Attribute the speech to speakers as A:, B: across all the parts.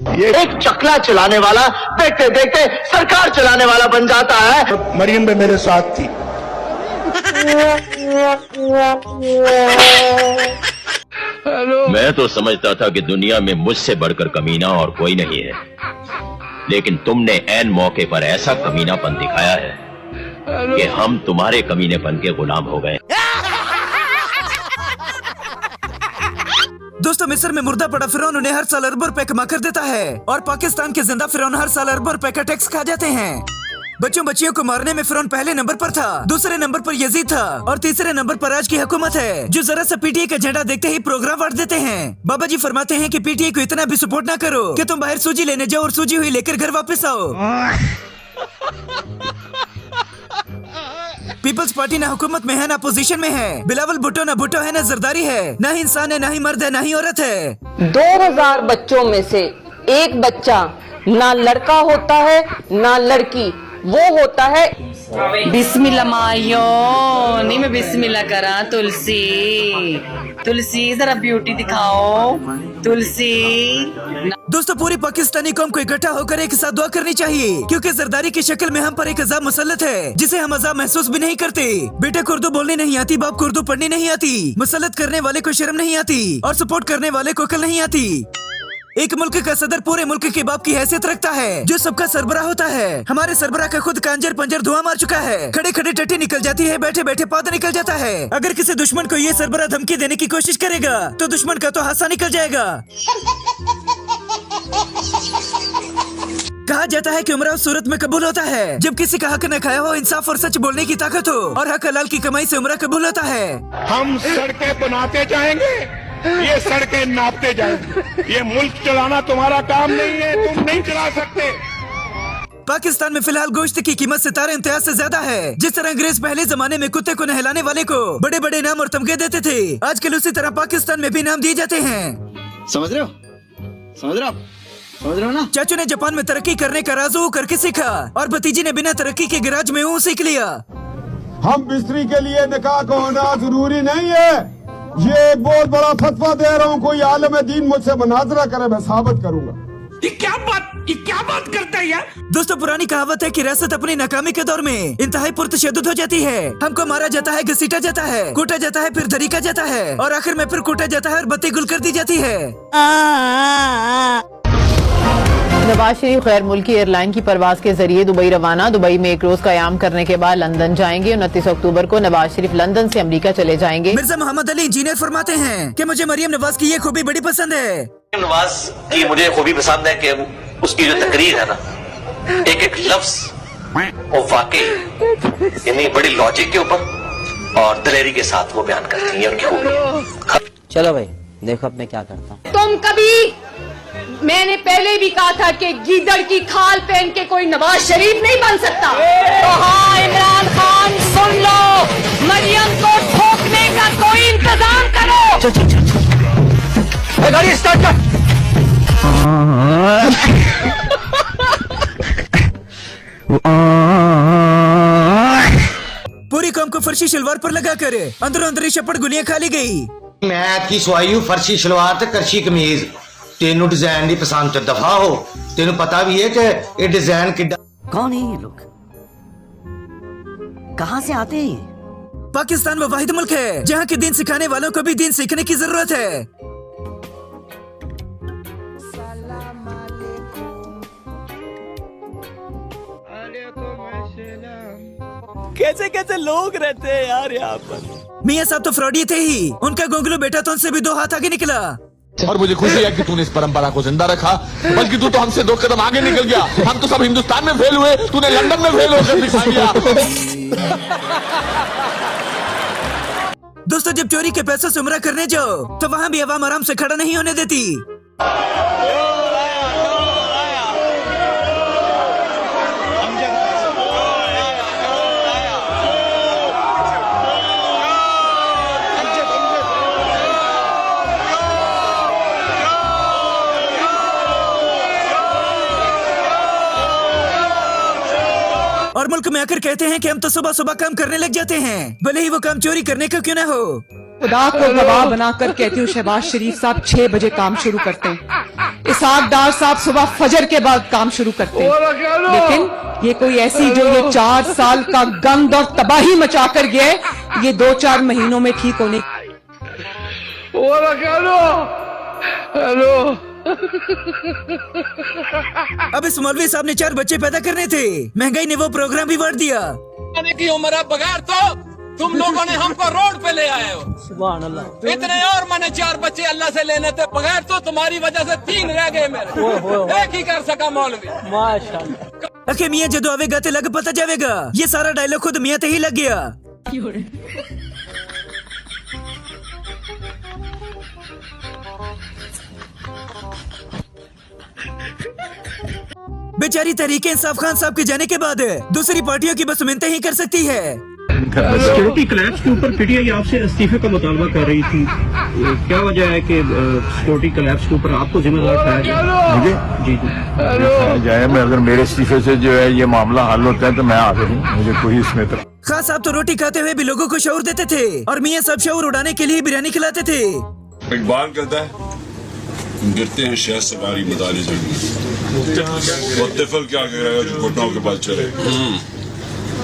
A: ये एक चकला चलाने वाला देखते देखते सरकार चलाने वाला बन जाता है।
B: मरियम भी मेरे साथ थी।
C: मैं तो समझता था कि दुनिया में मुझसे बढ़कर कमीना और कोई नहीं है, लेकिन तुमने ऐन मौके पर ऐसा कमीनापन दिखाया है कि हम तुम्हारे कमीनेपन के गुलाम हो गए।
D: दोस्तों, मिस्र में मुर्दा पड़ा फिरौन उन्हें हर साल अरबों रुपए कमा कर देता है और पाकिस्तान के जिंदा फिरौन हर साल अरबों रुपए का टैक्स खा जाते हैं। बच्चों बच्चियों को मारने में फिरौन पहले नंबर पर था, दूसरे नंबर पर यजीद था और तीसरे नंबर पर आज की हुकूमत है, जो जरा सा पीटीए का झंडा देखते ही प्रोग्राम बांट देते हैं। बाबा जी फरमाते हैं कि पीटीए को इतना भी सपोर्ट ना करो कि तुम बाहर सूजी लेने जाओ और सूजी हुई लेकर घर वापस आओ। पीपल्स पार्टी ना हुकूमत में है ना पोजीशन में है। बिलावल भुट्टो ना भुट्टो है ना जरदारी है, ना ही इंसान है, ना ही मर्द है, ना ही औरत है।
E: 2000 बच्चों में से एक बच्चा ना लड़का होता है ना लड़की, वो होता है
F: बिस्मिल्लाह मायो। नहीं मैं बिस्मिल्लाह करा। तुलसी तुलसी जरा ब्यूटी दिखाओ तुलसी।
D: दोस्तों, पूरी पाकिस्तानी कौम को इकट्ठा होकर एक साथ दुआ करनी चाहिए, क्योंकि जरदारी की शक्ल में हम पर एक अजाब मुसल्लत है जिसे हम अजाब महसूस भी नहीं करते। बेटे को उर्दू बोलनी नहीं आती, बाप को उर्दू पढ़नी नहीं आती, मुसल्लत करने वाले को शर्म नहीं आती और सपोर्ट करने वाले को अकल नहीं आती। एक मुल्क का सदर पूरे मुल्क के बाप की हैसियत रखता है, जो सबका सरबराह होता है। हमारे सरबराह का खुद कांजर पंजर धुआं मार चुका है। खड़े खड़े टट्टी निकल जाती है, बैठे बैठे पादा निकल जाता है। अगर किसी दुश्मन को ये सरबराह धमकी देने की कोशिश करेगा तो दुश्मन का तो हादसा निकल जाएगा। कहा जाता है कि उम्र उस सूरत में कबूल होता है जब किसी का हक न खाया हो, इंसाफ और सच बोलने की ताकत हो, और हक हलाल की कमाई से उम्र कबूल होता है।
B: हम सड़कें बनाते जाएंगे, ये सड़कें नापते जाएंगे। ये मुल्क चलाना तुम्हारा काम नहीं है, तुम नहीं चला सकते।
D: पाकिस्तान में फिलहाल गोश्त की कीमत सितारे इम्तियाज से ज्यादा है। जिस तरह अंग्रेज पहले जमाने में कुत्ते को नहलाने वाले को बड़े बड़े नाम और तमगे देते थे, आजकल उसी तरह पाकिस्तान में भी नाम दिए जाते हैं।
G: समझ रहे हो? समझ रहे हो? समझ रहे हो ना?
D: चाचू ने जापान में तरक्की करने का राज ऊ करके सीखा और भतीजी ने बिना तरक्की के गिराज में ऊ सीख लिया।
H: हम बिस्तरी के लिए निकाह को होना जरूरी नहीं है। ये एक बहुत बड़ा फतवा दे रहा हूँ, कोई आलम दीन मुझसे मुनाजरा करे, मैं साबित करूंगा।
B: ये क्या बात करता है यार?
D: दोस्तों, पुरानी कहावत है कि रियासत अपनी नाकामी के दौर में इंतहाई पुरतशद्दुद हो जाती है। हमको मारा जाता है, घसीटा जाता है, कूटा जाता है, फिर धरीका जाता है और आखिर में फिर कूटा जाता है और बत्ती गुल कर दी जाती है।
I: नवाज शरीफ गैर मुल्की एयरलाइन की परवाज के जरिए दुबई रवाना। दुबई में एक रोज कयाम करने के बाद लंदन जाएंगे। 29 अक्टूबर को नवाज शरीफ लंदन से अमेरिका चले जाएंगे।
D: मिर्जा मोहम्मद अली इंजीनियर फरमाते हैं कि मुझे मरियम नवाज की ये खूबी बड़ी पसंद है।
C: नवाज की मुझे खूबी पसंद है कि उसकी जो तकरीर है ना, एक एक लफ्ज वो वाकई यानी बड़ी लॉजिक के ऊपर और दलेरी के साथ वो बयान करती है, उनकी खूबी।
G: चलो भाई देखो अब मैं क्या करता हूँ।
E: तुम कभी, मैंने पहले भी कहा था कि गीदड़ की खाल पहन के कोई नवाज शरीफ नहीं बन सकता। तो हाँ इमरान खान सुन लो, मरियम को ठोकने का कोई इंतजाम करो।
A: गाड़ी स्टार्ट कर।
D: पूरी कौम को फर्शी शलवार पर लगा कर अंदरों अंदर शपड़ गुलियां खा ली गई।
J: मैं की सवाई हूँ फर्शी शलवार ते करशी कमीज। तेनू डिजाइन दी पसंद तो दफा हो। तेनू पता भी है कि ये डिजाइन किड्डा।
G: कौन है ये लोग? कहाँ से आते हैं ये?
D: पाकिस्तान वो वाहिद मुल्क है जहाँ के दीन सिखाने वालों को भी दीन सीखने की जरूरत है। कैसे कैसे लोग रहते हैं यार यहाँ पर। मियाँ साहब तो फ्रॉडी थे ही, उनका गोंगलू बेटा तो उनसे भी 2 हाथ आगे निकला।
B: और मुझे खुशी है कि तूने इस परंपरा को जिंदा रखा, बल्कि तू तो हमसे 2 कदम आगे निकल गया। हम तो सब हिंदुस्तान में फेल हुए, तूने लंदन में फेल होकर दिखा दिया।
D: दोस्तों, जब चोरी के पैसों से उम्रा करने जाओ तो वहाँ भी अवाम आराम से खड़ा नहीं होने देती। और मुल्क में आकर कहते हैं कि हम तो सुबह सुबह काम करने लग जाते हैं, भले ही वो काम चोरी करने का क्यों ना हो।
F: खुदा को गवाह बनाकर कहती हूँ, शहबाज शरीफ साहब 6 बजे काम शुरू करते हैं।
E: इसाक डार साहब सुबह फजर के बाद काम शुरू करते हैं, लेकिन ये कोई ऐसी जो ये 4 साल का गंद और तबाही मचा कर गया है, ये 2-4 महीनों में ठीक होने।
D: अब इस मौलवी साहब ने 4 बच्चे पैदा करने थे, महंगाई ने वो प्रोग्राम भी बांट दिया।
K: की उम्र बगैर तो तुम लोगों ने हमको रोड पे ले आए हो। सुभान अल्लाह। इतने और मैंने 4 बच्चे अल्लाह से लेने थे, बगैर तो तुम्हारी वजह से 3 रह गए मेरे। एक ही कर सका मौलवी। माशाअल्लाह।
D: अखे मियाँ जदों आवेगा ते लग पता जावेगा। ये सारा डायलॉग खुद मियाँ ते ही लग गया। बेचारी तहरीक इंसाफ खान साहब के जाने के बाद दूसरी पार्टियों की बस मिन्नतें ही कर सकती है।
L: सिक्योरिटी कोलैप्स के ऊपर पीटीआई आपसे इस्तीफे का मुतालबा कर रही थी, क्या वजह है कि सिक्योरिटी कोलैप्स के ऊपर आपको जिम्मेदार ठहराया जाए? मुझे जी
H: जाए मैं अगर मेरे इस्तीफे से जो है ये मामला हल होता है तो मैं आगे हूँ, मुझे कोई इसमें
D: खान साहब तो रोटी खाते हुए भी लोगों को शऊर देते थे और मियाँ सब शऊर उड़ाने के लिए बिरयानी खिलाते थे।
H: इकबाल कहता है गिरते हैं शहर सवारी मदारी जंगी, वो तिफल क्या करेगा जो घुटनों के पास चले।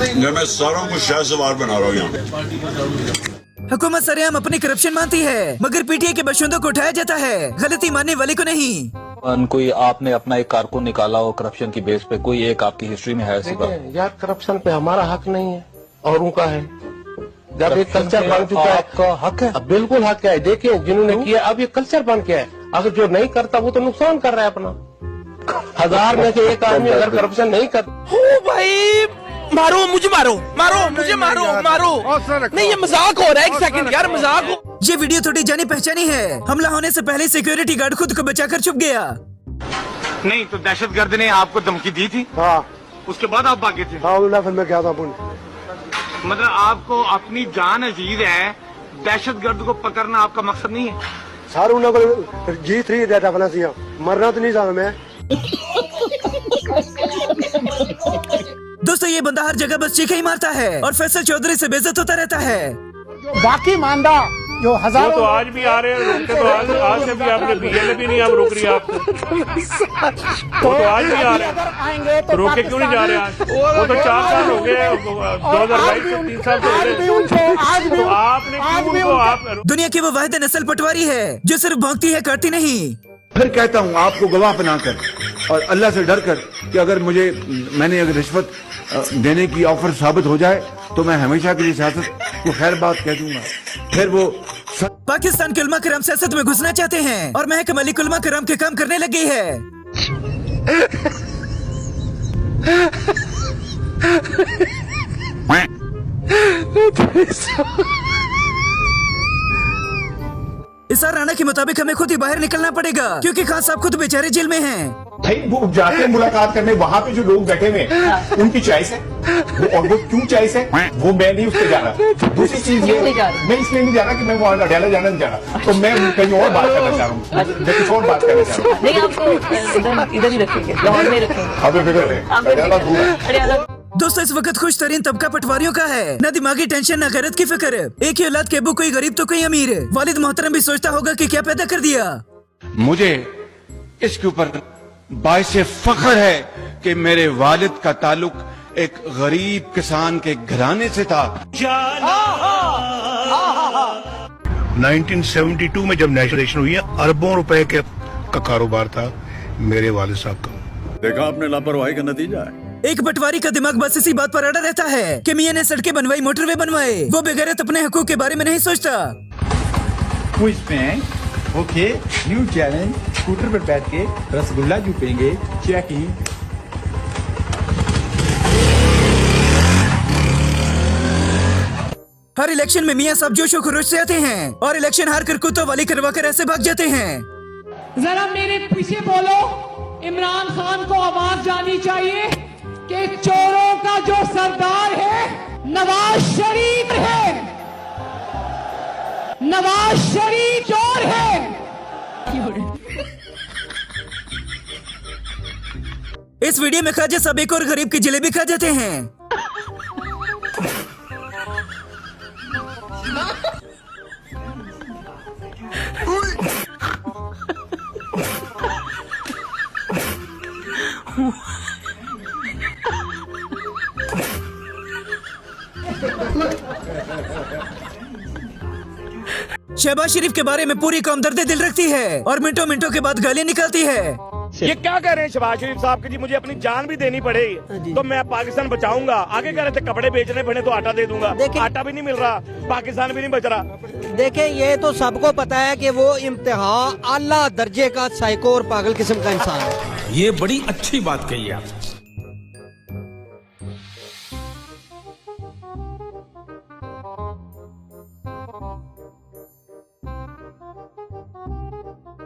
H: मैं सारों को शहर सवार बना रहा हूँ यहाँ।
D: हुकूमत सरेआम अपनी करप्शन मानती है, मगर पीटीआई के बशिंदों को उठाया जाता है, गलती मानने वाले को नहीं।
L: कोई आपने अपना एक कारकुन निकाला हो करप्शन की बेस पे, कोई एक आपकी हिस्ट्री में है ऐसी बात?
A: यार करप्शन पे हमारा हक नहीं है, औरों का है। जब एक कल्चर बन चुका है,
L: आपका हक है।
A: बिल्कुल हक है। देखिए जिन्होंने किया, अब ये कल्चर बन गया है। अगर जो नहीं करता वो तो नुकसान कर रहा है अपना। 1000 में से एक आदमी अगर करप्शन नहीं कर,
K: ओ भाई मारो मुझे, मारो मुझे, मारो नहीं, ये मजाक हो रहा है। 1 सेकंड यार, मजाक हो।
D: ये वीडियो थोड़ी जानी पहचानी है। हमला होने से पहले सिक्योरिटी गार्ड खुद को बचाकर छुप गया।
A: नहीं तो दहशतगर्द ने आपको धमकी दी थी? हाँ। उसके बाद आप भागे थे? हाँ, फिर मैं क्या था। मतलब आपको अपनी जान अजीज है, दहशतगर्द को पकड़ना आपका मकसद नहीं है? सारू ने जीत रही है, मरना तो नहीं चाहता मैं।
D: दोस्तों ये बंदा हर जगह बस चीखें ही मारता है और फैसल चौधरी से बेइज्जत होता रहता है।
A: बाकी मानदा जो हजारों
L: तो आज भी आ रहे हैं, रोकते तो आज से भी आपने बीएलए भी नहीं आप रोक रही आप, तो आज भी आ रहे हैं, तो रोके क्यों नहीं जा रहे? आज वो तो 4 साल हो गए, 2022 से 3 साल तो हो गए, तो आपने क्यों आप?
D: दुनिया की वो वाहिद नस्ल पटवारी है जो सिर्फ भौंकती है, काटती नहीं।
H: फिर कहता हूँ आपको गवाह बनाकर और अल्लाह से डर कर कि अगर मैंने अगर रिश्वत देने की ऑफर साबित हो जाए तो मैं हमेशा के लिए सियासत को खैर बात कह दूंगा। फिर वो
D: पाकिस्तान के उलमा कराम सियासत में घुसना चाहते हैं और महक मलिक उलमा कराम के काम करने लगी है। इसार राणा के मुताबिक हमें खुद ही बाहर निकलना पड़ेगा क्योंकि खान साहब खुद बेचारे जेल में हैं।
H: भाई वो जाते हैं मुलाकात करने, वहाँ पे जो लोग बैठे हुए हैं उनकी चॉइस है और वो क्यों चॉइस है वो मैं नहीं उससे जा रहा। दूसरी चीज ये मैं इसलिए नहीं जा रहा कि मैं वहाँ अडेला जाना नहीं जा रहा, तो मैं कहीं और बात करना चाह रहा हूँ, मैं कुछ और बात करना चाह रहा हूँ।
F: नहीं, आपको इधर ही रखेंगे, लाहौर में रखेंगे।
H: अभी फिक्र
D: दोस्तों इस वक्त खुश तरीन तबका पटवारियों का है, न दिमागी टेंशन न गैरत की फिक्र। एक ही औलाद के अबू कोई गरीब तो कोई अमीर। वालिद मोहतरम भी सोचता होगा कि क्या पैदा कर दिया।
H: मुझे इसके ऊपर बाइसे फख्र है कि मेरे वालिद का ताल्लुक एक गरीब किसान के घराने से था।
L: 1972 में जब नेशनलाइजेशन हुई है, अरबों रुपए का कारोबार था मेरे वालिद साहब का।
H: देखा आपने लापरवाही का नतीजा है।
D: एक पटवारी का दिमाग बस इसी बात पर अड़ा रहता है कि मियां ने सड़कें बनवाई, मोटरवे बनवाए, वो बेगैरत अपने हकूक के बारे में नहीं सोचता।
A: ओके, न्यू चैलेंज, स्कूटर पर बैठ के रसगुल्ला जूपेंगे, चेकिंग।
D: हर इलेक्शन में मियां साहब जोशो खरोश से आते हैं और इलेक्शन हार कर कुत्तों वाली करवा कर ऐसे भाग जाते हैं।
E: जरा मेरे पीछे बोलो, इमरान खान को आवाज जानी चाहिए कि चोरों का जो सरदार है नवाज शरीफ है। नवाज शरीफ चोर है।
D: इस वीडियो में ख्वाजा साहब एक और गरीब की जलेबी खा जाते हैं। शहबाज शरीफ के बारे में पूरी कौम दर्द दिल रखती है और मिनटों मिनटों के बाद गालियां निकालती है।
L: ये क्या कह रहे हैं शहबाज शरीफ साहब कि जी मुझे अपनी जान भी देनी पड़ेगी तो मैं पाकिस्तान बचाऊंगा। आगे कह रहे थे कपड़े बेचने पड़े तो आटा दे दूंगा। आटा भी नहीं मिल रहा, पाकिस्तान भी नहीं बच रहा।
G: देखें, ये तो सबको पता है कि वो इम्तिहान आला दर्जे का साइको और पागल किस्म का इंसान है।
A: ये बड़ी अच्छी बात कही आप।